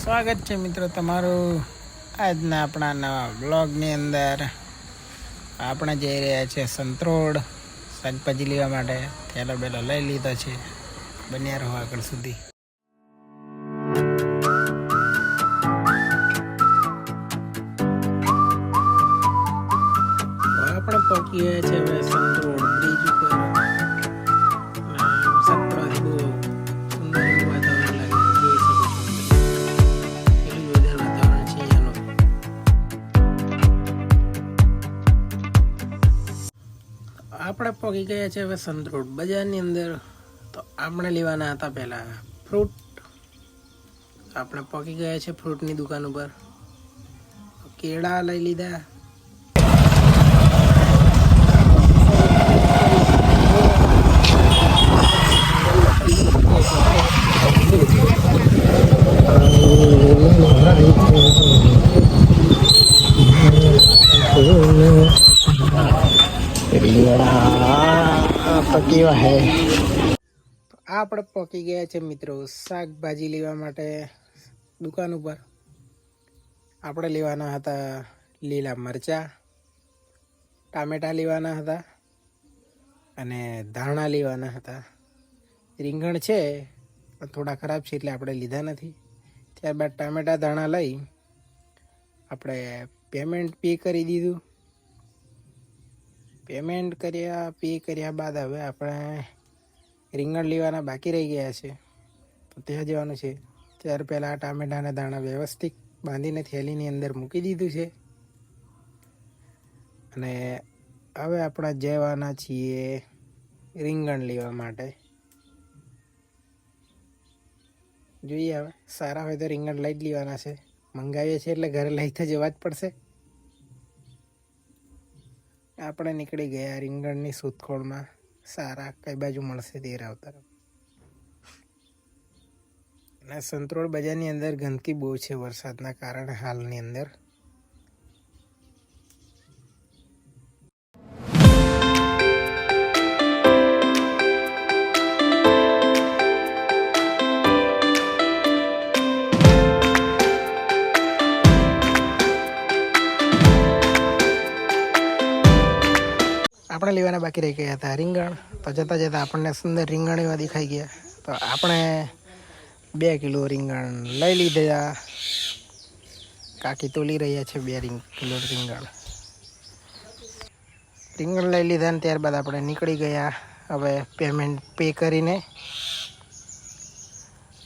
સ્વાગત છે મિત્રો તમારું આજના આપણા નવા બ્લોગની અંદર. આપણે જઈ રહ્યા છીએ સંતરોડ શાકભાજી લેવા માટે. થેલો બેલો લઈ લીધો છે. બન્યા રહો આગળ સુધી. આપણે પહોંચી ગયા છે હવે સંતરોડ બ્રિજ ઉપર. આપણે પહોંચી ગયા છે હવે સંતરોડ બજારની અંદર. તો આપણે લેવાના હતા પહેલાં ફ્રૂટ. આપણે પહોંચી ગયા છે ફ્રૂટની દુકાન ઉપર. કેળા લઈ લીધા. કેવા હે આપણે પહોંચી ગયા છે મિત્રો શાકભાજી લેવા માટે દુકાન ઉપર. આપણે લેવાના હતા લીલા મરચાં, ટામેટા લેવાના હતા અને ધાણા લેવાના હતા. રીંગણ છે થોડા ખરાબ છે એટલે આપણે લીધા નથી. ત્યારબાદ ટામેટા ધાણા લઈ આપણે પેમેન્ટ પે કરી દીધું. પેમેન્ટ પે કર્યા બાદ હવે આપણે રીંગણ લેવાના બાકી રહી ગયા છે, તો ત્યાં જવાનું છે. ત્યાર પહેલાં ટામેટાના દાણા વ્યવસ્થિત બાંધીને થેલીની અંદર મૂકી દીધું છે અને હવે આપણે જવાના છીએ રીંગણ લેવા માટે. જોઈએ હવે સારા હોય તો રીંગણ લઈ જ લેવાના છે. મંગાવીએ છીએ એટલે ઘરે લઈ તો જવા જ પડશે. આપણે નીકળી ગયા રીંગણની શોધખોળમાં. સારા કઈ બાજુ મળશે તે રાવ તરફ. અને સંતરોડ બજારની અંદર ગંદકી બહુ છે વરસાદના કારણે હાલની અંદર. આપણે લેવાના બાકી રહી ગયા હતા રીંગણ. તો જતાં જતાં આપણને સુંદર રીંગણ એવા દેખાઈ ગયા. તો આપણે 2 કિલો રીંગણ લઈ લીધા. કાકી તોલી રહ્યા છે 2 કિલો રીંગણ. રીંગણ લઈ લીધા ને ત્યારબાદ આપણે નીકળી ગયા હવે પેમેન્ટ પે કરીને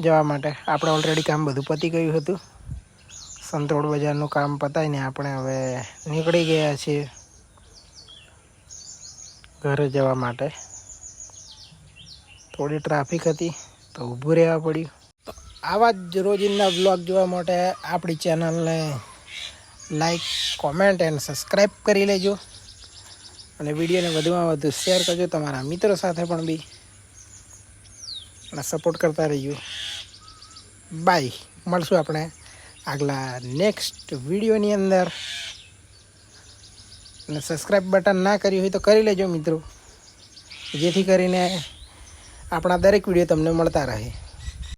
જવા માટે. આપણે ઓલરેડી કામ બધું પતી ગયું હતું. સંતરોડ બજારનું કામ પતાવીને આપણે હવે નીકળી ગયા છીએ ઘરે જવા માટે. થોડી ટ્રાફિક હતી તો ઊભું રહેવા પડ્યું. તો આવા જ રોજિંદા બ્લોગ જોવા માટે આપણી ચેનલને લાઈક, કોમેન્ટ એન્ડ સબસ્ક્રાઈબ કરી લેજો અને વિડીયોને વધુમાં વધુ શેર કરજો તમારા મિત્રો સાથે પણ બી અને સપોર્ટ કરતા રહીજો. બાય. મળશું આપણે આગલા નેક્સ્ટ વિડીયોની અંદર. અને સબસ્ક્રાઈબ બટન ના કર્યું હોય તો કરી લેજો મિત્રો, જેથી કરીને આપણા દરેક વિડીયો તમને મળતા રહે.